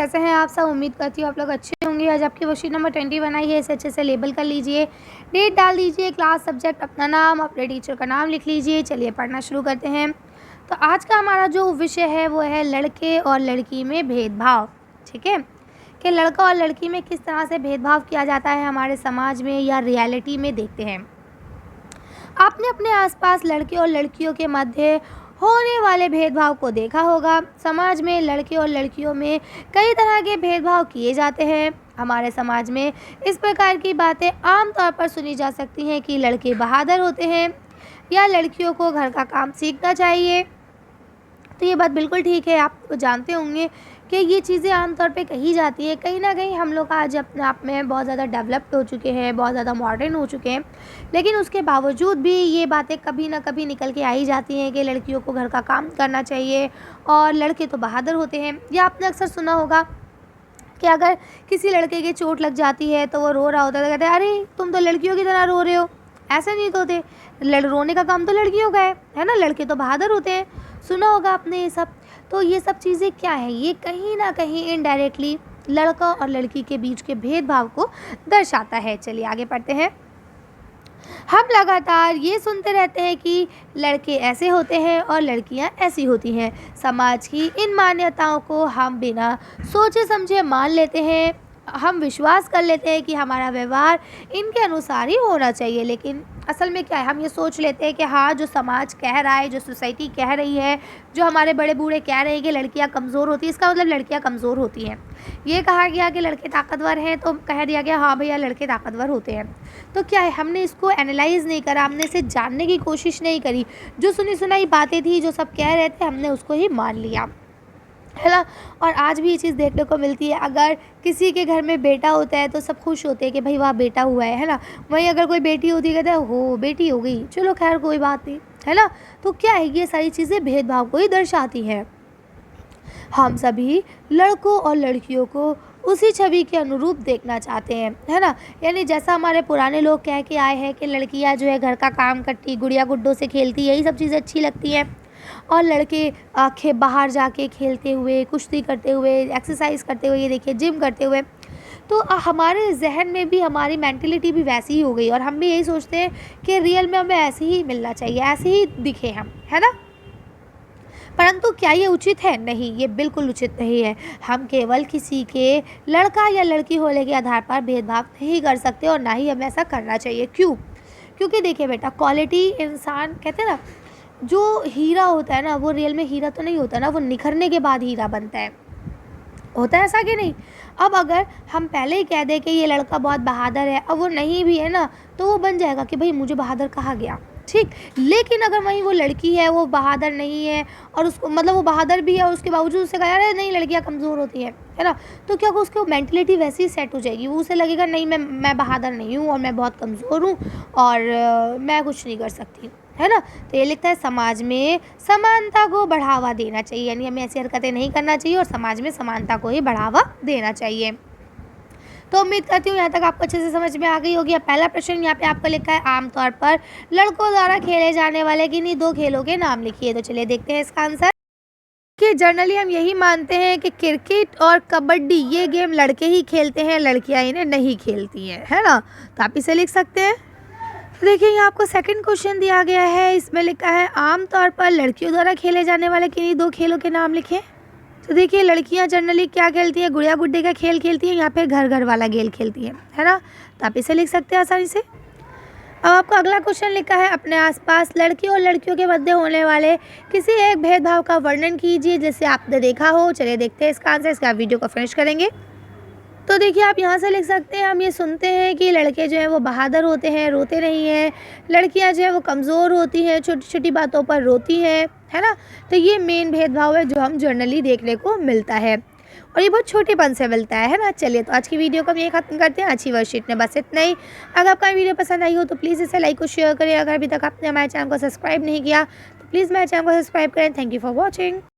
कैसे हैं आप सब। उम्मीद करती हूँ आप लोग अच्छे होंगे। आज आपकी वर्कशीट नंबर 21 आई है, इसे अच्छे से लेबल कर लीजिए, डेट डाल दीजिए, क्लास, सब्जेक्ट, अपना नाम, अपने टीचर का नाम लिख लीजिए। चलिए पढ़ना शुरू करते हैं। तो आज का हमारा जो विषय है वो है लड़के और लड़की में भेदभाव। ठीक है, कि लड़का और लड़की में किस तरह से भेदभाव किया जाता है हमारे समाज में या रियलिटी में, देखते हैं। आपने अपने आसपास लड़के और लड़कियों के मध्य होने वाले भेदभाव को देखा होगा। समाज में लड़के और लड़कियों में कई तरह के भेदभाव किए जाते हैं। हमारे समाज में इस प्रकार की बातें आमतौर पर सुनी जा सकती हैं कि लड़के बहादुर होते हैं या लड़कियों को घर का काम सीखना चाहिए। तो ये बात बिल्कुल ठीक है, आप जानते होंगे कि ये चीज़ें आमतौर पे कही जाती हैं। कहीं ना कहीं हम लोग आज अपने आप में बहुत ज़्यादा डेवलप्ड हो चुके हैं, बहुत ज़्यादा मॉडर्न हो चुके हैं, लेकिन उसके बावजूद भी ये बातें कभी ना कभी निकल के आई जाती हैं कि लड़कियों को घर का काम करना चाहिए और लड़के तो बहादुर होते हैं। या आपने अक्सर सुना होगा कि अगर किसी लड़के के चोट लग जाती है तो वो रो रहा होता है, तो कहते हैं अरे तुम तो लड़कियों की तरह रो रहे हो। ऐसे नहीं तो होते, रोने का काम तो लड़कियों का है ना, लड़के तो बहादुर होते हैं। सुना होगा आपने ये सब। तो ये सब चीज़ें क्या है, ये कहीं ना कहीं इनडायरेक्टली लड़का और लड़की के बीच के भेदभाव को दर्शाता है। चलिए आगे पढ़ते हैं। हम लगातार ये सुनते रहते हैं कि लड़के ऐसे होते हैं और लड़कियां ऐसी होती हैं। समाज की इन मान्यताओं को हम बिना सोचे समझे मान लेते हैं। हम विश्वास कर लेते हैं कि हमारा व्यवहार इनके अनुसार ही होना चाहिए, लेकिन असल में क्या है, हम ये सोच लेते हैं कि हाँ, जो समाज कह रहा है, जो सोसाइटी कह रही है, जो हमारे बड़े बूढ़े कह रहे हैं कि लड़कियां कमज़ोर होती है, इसका मतलब लड़कियां कमज़ोर होती हैं। ये कहा गया कि लड़के ताकतवर हैं तो कह दिया गया हाँ भैया लड़के ताकतवर होते हैं। तो क्या है, हमने इसको एनालाइज़ नहीं करा, हमने इसे जानने की कोशिश नहीं करी। जो सुनी सुनाई बातें थी, जो सब कह रहे थे, हमने उसको ही मान लिया, है ना। और आज भी ये चीज़ देखने को मिलती है। अगर किसी के घर में बेटा होता है तो सब खुश होते हैं कि भाई वाह बेटा हुआ है ना। वहीं अगर कोई बेटी होती है कहते हैं हो बेटी हो गई, चलो खैर कोई बात नहीं, है ना। तो क्या है, ये सारी चीज़ें भेदभाव को ही दर्शाती हैं। हम सभी लड़कों और लड़कियों को उसी छवि के अनुरूप देखना चाहते हैं, है ना। यानी जैसा हमारे पुराने लोग कह के आए हैं कि लड़कियां जो है घर का काम करती, गुड़िया गुड्डों से खेलती, यही सब चीज़ें अच्छी लगती हैं, और लड़के बाहर जाके खेलते हुए, कुश्ती करते हुए, एक्सरसाइज करते हुए, ये देखिए जिम करते हुए। तो हमारे जहन में भी हमारी मेंटलिटी भी वैसी ही हो गई और हम भी यही सोचते हैं कि रियल में हमें ऐसे ही मिलना चाहिए, ऐसे ही दिखे हम, है ना। परंतु क्या ये उचित है? नहीं, ये बिल्कुल उचित नहीं है। हम केवल किसी के लड़का या लड़की होने के आधार पर भेदभाव नहीं कर सकते और ना ही हमें ऐसा करना चाहिए। क्यों? क्योंकि देखिए बेटा, क्वालिटी इंसान कहते हैं ना, जो हीरा होता है ना वो रियल में हीरा तो नहीं होता ना, वो निखरने के बाद हीरा बनता है। होता है ऐसा कि नहीं। अब अगर हम पहले ही कह दें कि ये लड़का बहुत बहादुर है, अब वो नहीं भी है ना, तो वो बन जाएगा कि भाई मुझे बहादुर कहा गया, ठीक। लेकिन अगर वहीं वो लड़की है, वो बहादुर नहीं है और उसको मतलब वो बहादुर भी है और उसके बावजूद उससे कहा यार नहीं लड़कियां कमज़ोर होती हैं, है ना, तो क्या उसकी मेंटलिटी वैसी ही सेट हो जाएगी। वो उसे लगेगा नहीं मैं बहादुर नहीं हूँ और मैं बहुत कमज़ोर हूँ और मैं कुछ नहीं कर सकती, है ना। तो ये लिखता है समाज में समानता को बढ़ावा देना चाहिए, यानी हमें ऐसी हरकतें नहीं करना चाहिए और समाज में समानता को ही बढ़ावा देना चाहिए। तो उम्मीद करती हूँ यहाँ तक आपको अच्छे से समझ में आ गई होगी। अब पहला प्रश्न यहाँ पे आपको लिखा है, आमतौर पर लड़कों द्वारा खेले जाने वाले किन्हीं दो खेलों के नाम लिखिए। तो चलिए देखते हैं इसका आंसर। कि जनरली हम यही मानते हैं कि क्रिकेट और कबड्डी ये गेम लड़के ही खेलते हैं, लड़कियाँ इन्हें नहीं खेलती हैं, है ना। तो आप इसे लिख सकते हैं। तो देखिए यहाँ आपको सेकंड क्वेश्चन दिया गया है, इसमें लिखा है आमतौर पर लड़कियों द्वारा खेले जाने वाले किन्हीं दो खेलों के नाम लिखें। तो देखिए लड़कियां जनरली क्या खेलती हैं, गुड़िया गुड्डे का खेल खेलती हैं या फिर घर घर वाला खेल खेलती हैं, है ना। तो आप इसे लिख सकते हैं आसानी से। अब आपको अगला क्वेश्चन लिखा है, अपने आसपास लड़कियों और लड़कियों के मध्य होने वाले किसी एक भेदभाव का वर्णन कीजिए जिसे आपने देखा हो। चलिए देखते हैं इसका आंसर, इसका वीडियो को फिनिश करेंगे। तो देखिए आप यहाँ से लिख सकते हैं, हम ये सुनते हैं कि लड़के जो है वो बहादुर होते हैं, रोते नहीं हैं, लड़कियाँ जो है वो कमज़ोर होती हैं, छोटी छोटी बातों पर रोती हैं, है ना। तो ये मेन भेदभाव है जो हम जर्नली देखने को मिलता है और ये बहुत छोटेपन से मिलता है ना। चलिए तो आज की वीडियो को हम ये खत्म करते हैं। अच्छी वर्कशीट में बस इतना ही। अगर आपका वीडियो पसंद आई हो तो प्लीज़ इसे लाइक और शेयर करें। अगर अभी तक आपने हमारे चैनल को सब्सक्राइब नहीं किया तो प्लीज़ मेरे चैनल को सब्सक्राइब करें। Thank you for watching.